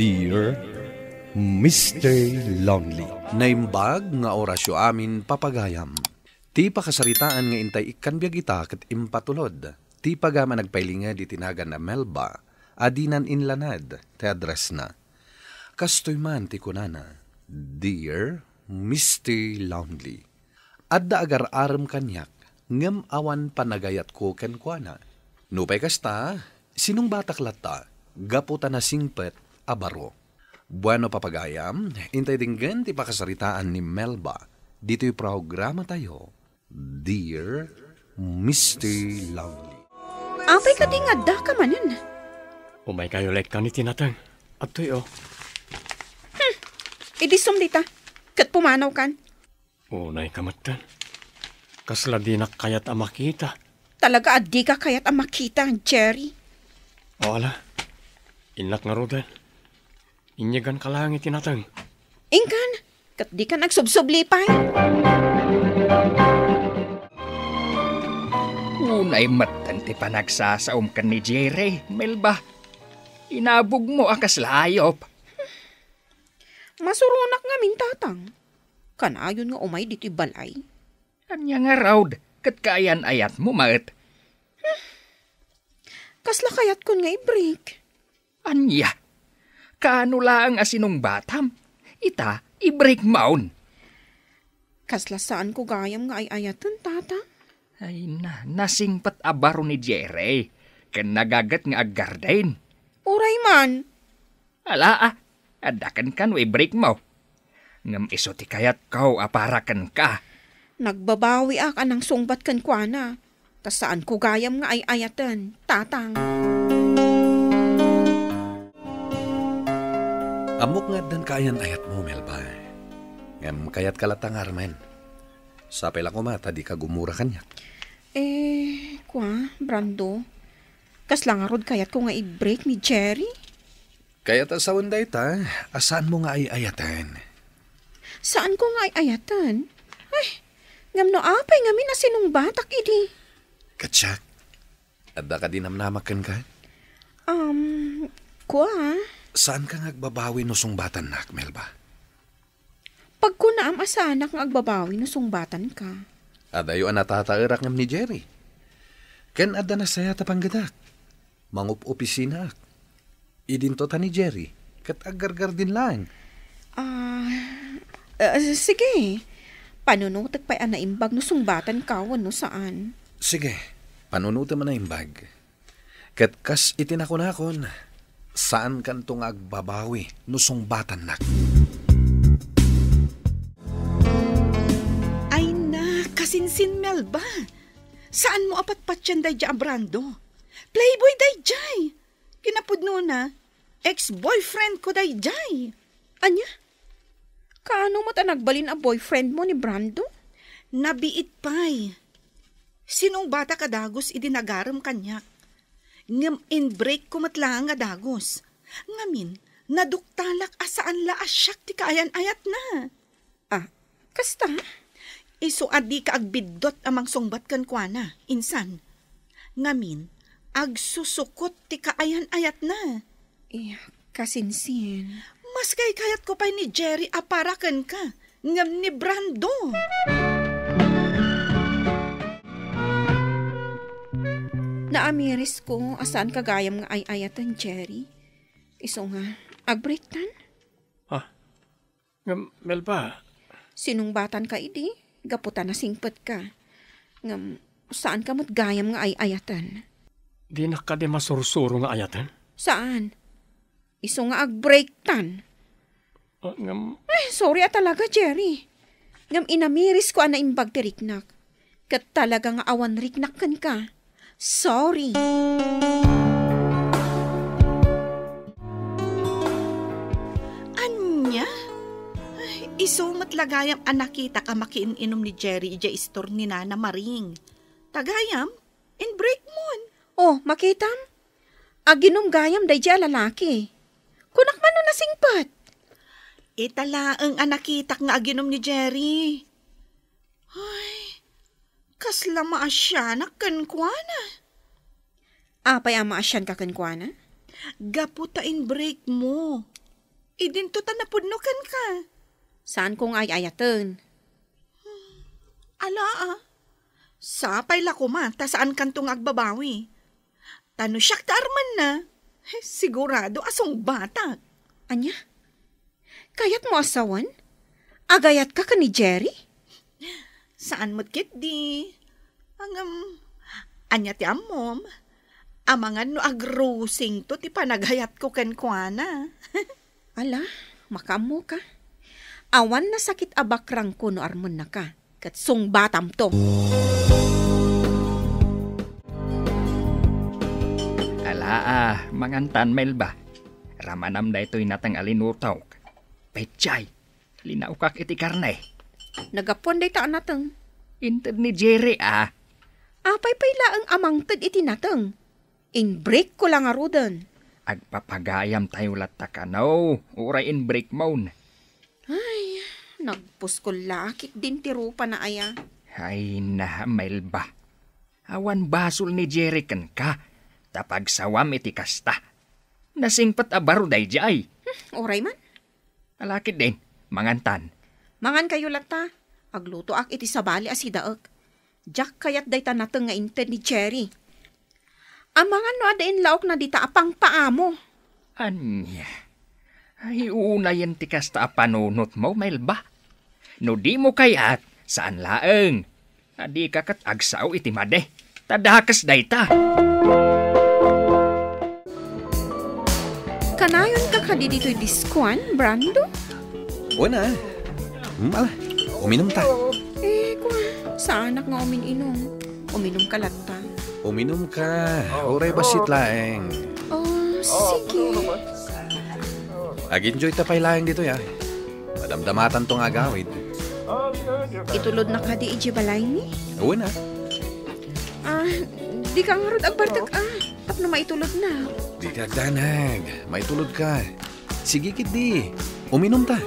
Dear Mr. Lonely. Naimbag nga orasyo amin papagayam. Ti pakasaritaan nga intay ikanbyag ita ket impatulod. Ti pagama nagpailinga di tinagan na Melba, adinan inlanad, ti address na. Kastoy man ti kunana, Dear Mr. Lonely. Adda agar aram kanyak, ngem awan panagayat ko kenkwana. Nupay kasta, sinong batak lata, gaputa na singpet, abaro. Bueno papagayam, intay dinggan ti pakasaritaan ni Melba. Dito'y programa tayo, Dear Mr. Lonely. Apay ka di nga da ka manan. Umay kayo like ka ni tinatang. At to'y Idisum dita. Kat pumanaw kan. Unay kamatan. Kasla di na kayat ang makita. Talaga adi ka kayat ang makita, Jerry. O ala, inak nga rodan. Inyagan ka lang itinatang. Ingkan, kat di ka nagsubsublipay. Unay matan ti panagsasaom ka ni Jerry, Melba. Inabog mo akas layop. Masurunak nga mintatang. Kanayon nga umay dito'y balay. Anya nga raud, kat kayan ayat mo maet. Kasla kayat kun nga i-break. Anya, kaano lang asinong batam. Ita, i-break maun. Kasla saan ko gayam nga ay ayatan, tata? Ay na, nasingpat abaro ni Jerry. Kan nagagat nga aggardain. Uray man. Ala adakan kan we break mo. Ngam iso ti kayat kau aparakan ka. Nagbabawi ak anang sungbat kan kuana. Tas saan ko gayam nga ay ayatan, tatang. Amok nga dan kayan ayat mo, Melba. Ngam kayat kalatang armen. Sapay lang kumata, di ka gumura kanyak. Brando. Kasla nga rod kayat ko nga i-break ni Jerry. Kayat asawan day ta, asaan mo nga ay ayatan? Saan ko nga ay ayatan? Ay, ngam no apay ngamin na sinong batak idi. Katsak, adda ka dinamnamakan ka? Saan ka ngagbabawi no sungbatan nak, Melba? Pag ko na amasanak nga agbabawi no sungbatan ka. Adayo anatataerak ngam ni Jerry. Ken adda na saya tapanggadak. Mangup opisina ak. Idinto ta ni Jerry. Kat agargar din lang. Sige. Panunutak pa'y anaimbag no sungbatan ka no saan. Sige, panunuta mo na imbag. Kat kas itinakon-akon, saan kan tong agbabawi no sungbatan nak? Sinsin Melba, saan mo apat-patyan day dya Brando? Playboy day jay. Kinapudno na, ex-boyfriend ko day jay. Anya? Kaano mo ta nagbalin a boyfriend mo ni Brando? Nabiit pa'y. Sinong bata kadagos idinagaram kanyak? Ngam in-break ko matlang nga dagos. Ngamin, naduktalak asaan la asyak ti kaayan ayat na. Kasta? Iso adi ka agbidot amang sungbat kan kuana, insan. Ngamin, agsusukot ti kaayan ayat na. Kasinsin. Mas kay kayat ko pa'y ni Jerry aparakan ka, ngam ni Brando. Naamiris ko asaan kagayam nga ay ayatan, Jerry. Iso nga, agbreaktan? Melba. Sinong batan ka idi? Gaputan na singpet ka. Ngam, saan ka mo't gayam nga ay ayatan? Di na ka di masursuro nga ayatan? Saan? Iso nga agbreaktan. Sorry talaga, Jerry. Ngam inamiris ko na imbag ti riknak. Kat talaga nga awan riknak kan ka. Sorry. Anya? Iso matlagayam anakita ka makiininom ni Jerry ija istor ni Nana Maring. Tagayam, in break mon. Makitam? Aginom gayam day dya lalaki. Kunak man no nasingpat. Italaang anakitak nga aginom ni Jerry. Ay, kasla maasyanak kan kuana. Apay ang maasyan ka kan kuana? Gaputain break mo. idinto ta napudnukan ka. Saan kong ay-ayatan? Ala sapay la kumata saan kantong agbabawi. Tano siyak ta arman na. Sigurado asong batak. Anya? Kayat mo asawan? Agayat ka ni Jerry? Saan mo't kit di? Anya ti amom. Amangan no agrusing to ti panaghayat ko ken kuana. Ala, makamo ka. Awan na sakit abakrang ko no armon na ka. Kat sung batam to. Ala mangantan Melba. Ramanam da ito'y natang alinutaw. Pechay, linaukak iti karne. Nagapon day taan natang. Inted ni Jerry Apay payla ang amangtad iti natang. In-break ko lang arudan. Agpapagayam tayo latakanaw. Uray in break moan. Ay, nagpus ko lakit din tirupa na aya. Ay na, Melba. Awan basol ni Jerry kan ka. Tapag sawam iti kasta. Nasingpat abaro day jay. Oray man. Alakit din, mangantan. Mangan kayo lata. Agluto ak iti sabali asidaak. Jack kayat day tanatang nga inted ni Jerry. Amangan no adain laok na dita apang paamo. Anya. Ay una yan ti kasta apanunot mo, Melba. No di mo kayat, saan laeng? Adi kakat agsaw iti made. Tadakas day ta. Kanayon ka kadi dito'y diskuan, Brando? Una. Ala, uminom ta. Sa anak nga uminom. Uminom ka lata. Uminom ka. Oray basit laeng. Oh, sige. Ag-enjoy ta pa'y laeng dito ya. Madamdamatan tong agawid. Itulod na ka di ijibalay ni? Una. Di ka nga rod agbartag Tapno maitulod na. Di ka danag. May tulod ka. Sige kit di. Uminom ta.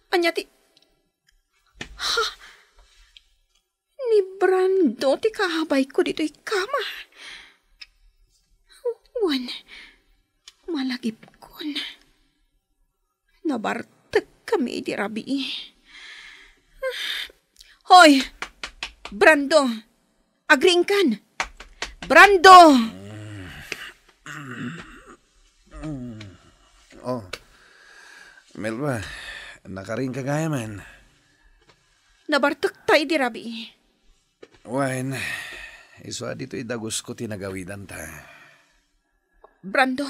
Anya ti... Ni Brando ti kahabay ko dito'y kama. Wan. Malagip ko na. Nabartag kami di rabi. Hoy! Brando! Agring kan! Brando! Oh. Melba, nakaring kagaya man. Nabartag tayo di rabi. Wan, iswa dito idagos ko tinagawidan ta. Brando,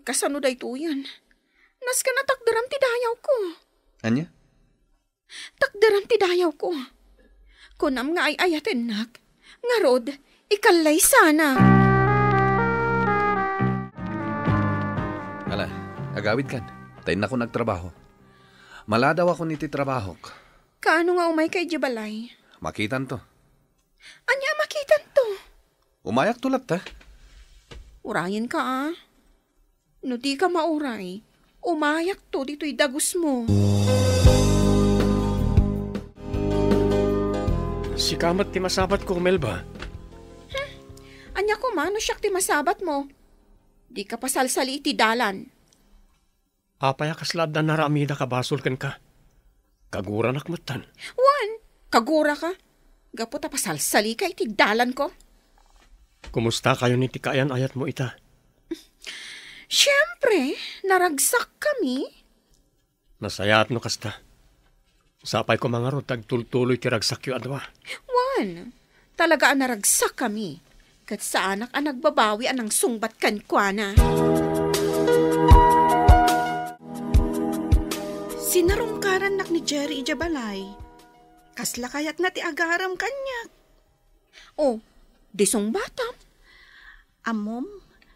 kasano da ito yan? Nas ka na takdaram ti dayaw ko. Anya? Takdaram ti dayaw ko. Kunam nga ay ayatin nak. Nga rod, ikalay sana. Ala, agawid kan. Tayo na ko nagtrabaho. Maladaw ako niti trabaho. Kaano nga umay kay Jibalay? Makitan to. Anya makitan to? Umayak tulat ta. Urayan ka No di ka mauray, umayak to dito'y dagos mo. Si kamat ti masabat ko, Melba. Anya ko mano siyak ti masabat mo. Di ka pasalsali iti dalan. Apaya kaslad na naramida ka basol kan ka. Kagura nakmatan. Wan, kagura ka. Gapo ta pasalsali ka iti dalan ko. Kumusta kayo ni tikayan ayat mo ita? Siyempre, naragsak kami. Nasayat no kasta. Sapay ko mga ro, tagtultuloy tiragsak yu adwa. Wan, talaga ang naragsak kami. Kat sa anak ang nagbabawi anang sungbat kan kwa na. Sinarungkaran nak ni Jerry Ijabalay. Kasla kayat na ti agaram kanya. Oh, disong batam. Amom,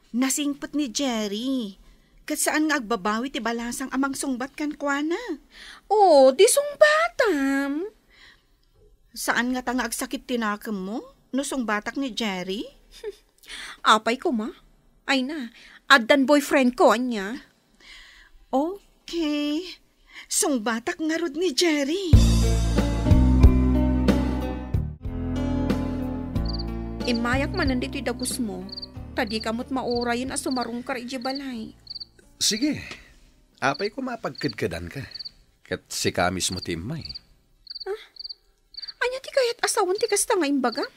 nasingpot ni Jerry. Kat saan nga agbabawi ti balasang amang sungbat kan kwa na. Oh, disong batam. Saan nga tanga agsakit tinakam mo? Nusong batak ni Jerry? Apay ko ma. Ay na, addan boyfriend ko anya. Okay. Song batak nga rod ni Jerry. Imayak man nandito dagos mo. Tadi kamot maurayin as sumarungkar iji balay. Sige, apay ko mapagkadkadan ka. Kat si kamis mo timay. Anya ti kayat asawan ti kasta nga imbaga?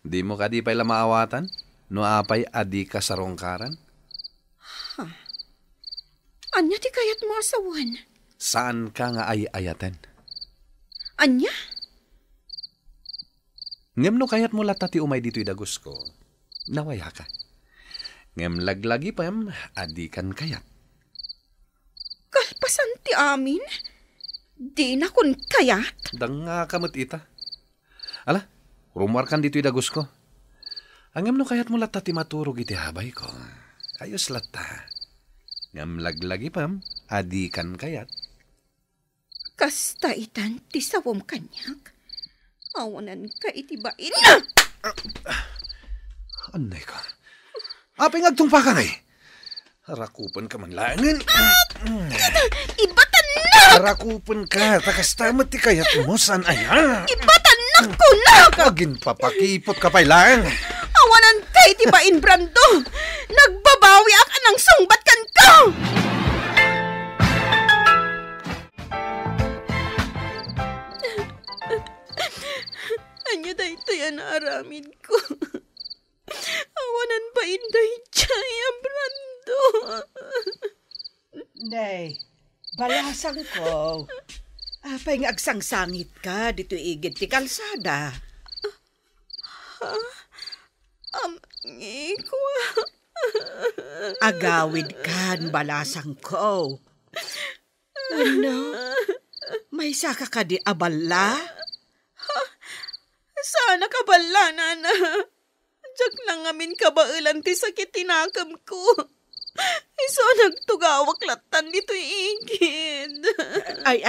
Di mo ka di pa'y lamaawatan? No apay adi ka sa rongkaran? Anya ti kayat mo asawan? Saan ka nga ay ayaten? Anya? Ngem no kayat mo latati umay dito'y dagos ko. Nawaya ka. Ngem laglagi pam, adi kan kayat. Kalpasan ti amin? Di na kun kayat? Dang nga kamot ita. Ala, rumar kan dito'y dagos ko. Angem no kayat mo latati maturog iti habay ko. Ayos lata. Ngem laglagi pam, adi kan kayat. Kasta itan ti sawom kanyak. Awanan ka itibain. Anay ka. Apay ngagtungpa ka ngay. Harakupan ka man langin. Ibatan na! Harakupan ka. Takastamat ti kayat mo. San aya? Ibatan na ko na! Kagin papakipot ka pa'y lang. Awanan ka itibain, Brando. Nagbabawi ak anang sungbat kan ka! Anya da ito yan aramid ko. Awanan pa inday Chaya, Brando. Nay, balasang ko. Apay nga agsangsangit ka, dito igit ti kalsada. Ko. Agawid kan, balasang ko. Ano? May saka ka di abala? Sana kabala, nana. Diyak lang amin kabailan ti sakit tinakam ko. Iso nagtugawak latan dito igid. Ay.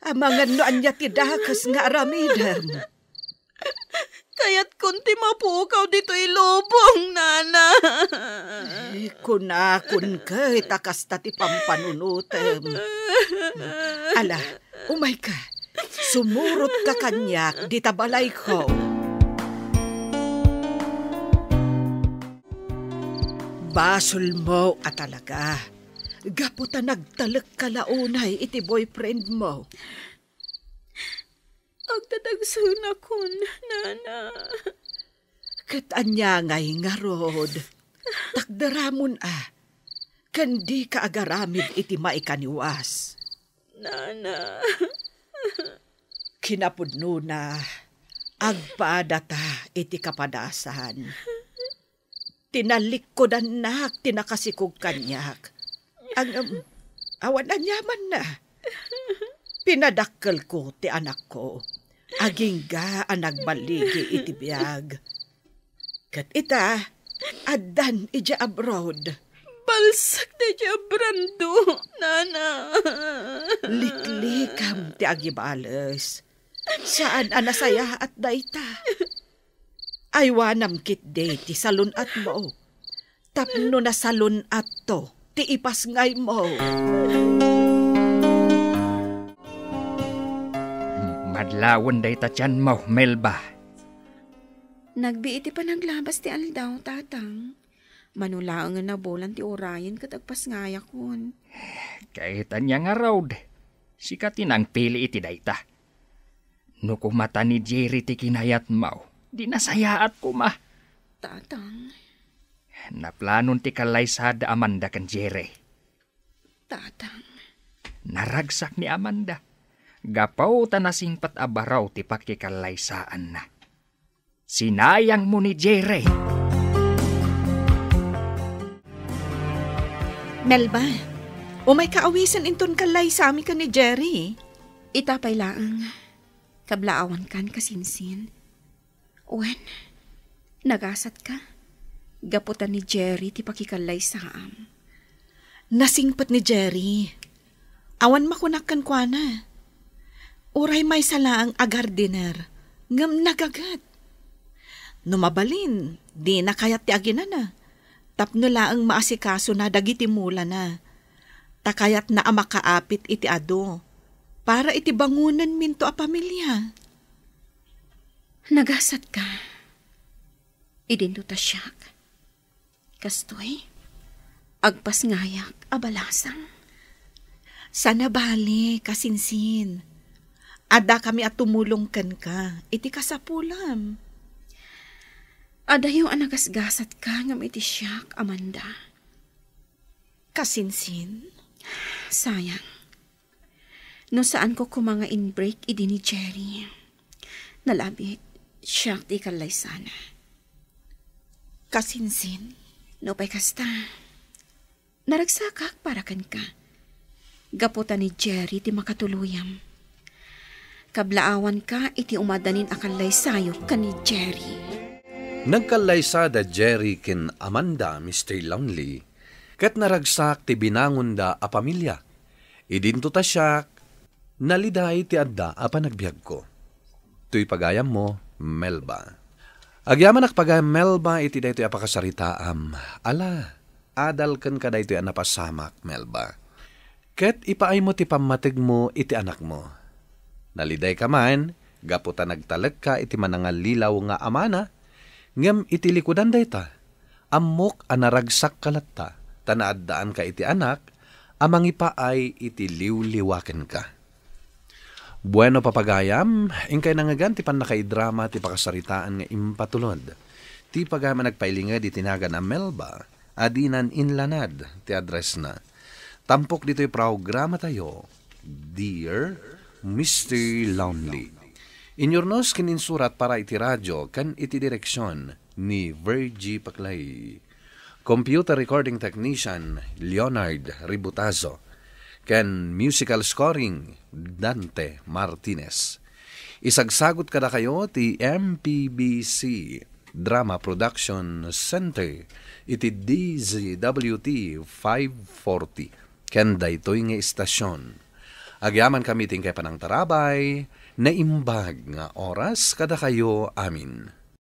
Amangan no anya ti dakas nga aramidam. Kaya't kunti mapukaw dito ilubong, nana. Kunakun ka, takas ta ti pampanunutem. Ala, umay ka. Sumurot ka kanyak, di tabalay ko. Basol mo at talaga. Gaputa nagtalak ka launay iti boyfriend mo. Agtatagsun akon, nana. Katanya ngay nga rod. Takdaramon kandi ka agaramid iti maikaniwas. Nana. Kinapudno na agpaadata iti kapadasan. Tinalik ko danak, tinakasikog kanyak. Ang awan na nyaman na. Pinadakkel ko ti anak ko. Agingga ang nagbaligi iti biyag. Kat ita, adan ija abroad. Balsak na siya, Brando, nana. Liklikam ti agibales. Saan anasaya at daita? Aywanam kit day ti salon at mo. Tapno na salon at to, ti ipas ngay mo. Madlawan day tatyan mo, Melba. Nagbiiti pa naglabas ti aldaw, tatang. Manulaang nga nabolan ti orayan katagpas ngaya kon. Kahitan niya nga raud. Sikatin ang pili iti dayta. No kumata ni Jerry ti kinayat mo, di nasayaat ko ma. Tatang. Naplanon ti kalaysada Amanda kan Jerry. Tatang. Naragsak ni Amanda. Gapaw tanasingpat abaraw ti pakikalaysaan na. Sinayang mo ni Jerry. Melba, umay kaawisan inton kalay sa amin ka ni Jerry. Itapay laang. Kablaawan kan kasinsin. Uwan, nagasat ka. Gaputan ni Jerry ti pakikalay sa am. Nasingpat ni Jerry. Awan makunakan kwa na. Uray may salaang agar dinner. Ngam nagagat. Numabalin, di na kayat ti agina na. Tapno laang maasikaso na dagiti mula na. Takayat na amakaapit iti ado. Para iti bangunan minto a pamilya. Nagasat ka. Idinto ta siyak. Kastoy, agpas ngayak abalasang. Sana bali, kasinsin. Ada kami at tumulong kan ka. Iti kasapulam. Ada yung anagasgasat ka ngam iti siyak, Amanda. Kasinsin? Sayang. No saan ko kumanga in-break idi ni Jerry. Nalabit, siyak di kalay sana. Kasinsin? No pa'y kasta. Naragsakak para kan ka. Gaputan ni Jerry ti makatuluyam. Kablaawan ka iti umadanin akalay sayo ka ni Jerry. Nagkalaysada Jerry ken Amanda, Mr. Longley, ket naragsak ti binangon da a pamilya. Idinto ta siya, naliday ti adda a panagbiag ko. Tuy pagayam mo, Melba. Agyaman akpagayam Melba iti daytoy a pakasaritaam. Ala, adal ken ka daytoy a napasamak, Melba. Ket ipaay mo ti pamatig mo iti anak mo. Naliday ka man, gaputa nagtalag ka iti manangal lilaw nga amana, ngem iti likudan dayta, amok anaragsak kalatta, tanaadaan ka iti anak, amang ipaay iti liwliwaken ka. Bueno papagayam, ingkay nangagan ti panakaidrama ti pakasaritaan nga impatulod. Ti pagama nagpailinga di tinagan a Melba, adinan inlanad ti address na. Tampok dito'y programa tayo, Dear Mr. Longley. Inyornos kininsurat para iti radyo kan iti direksyon ni Virgie Paclay. Computer recording technician Leonard Ributazo. Kan musical scoring Dante Martinez. Isagsagot kada kayo ti MPBC Drama Production Center iti DZWT 540. Ken daytoy nga istasyon. Agyaman kami tingkay panang tarabay, naimbag nga oras kada kayo amin.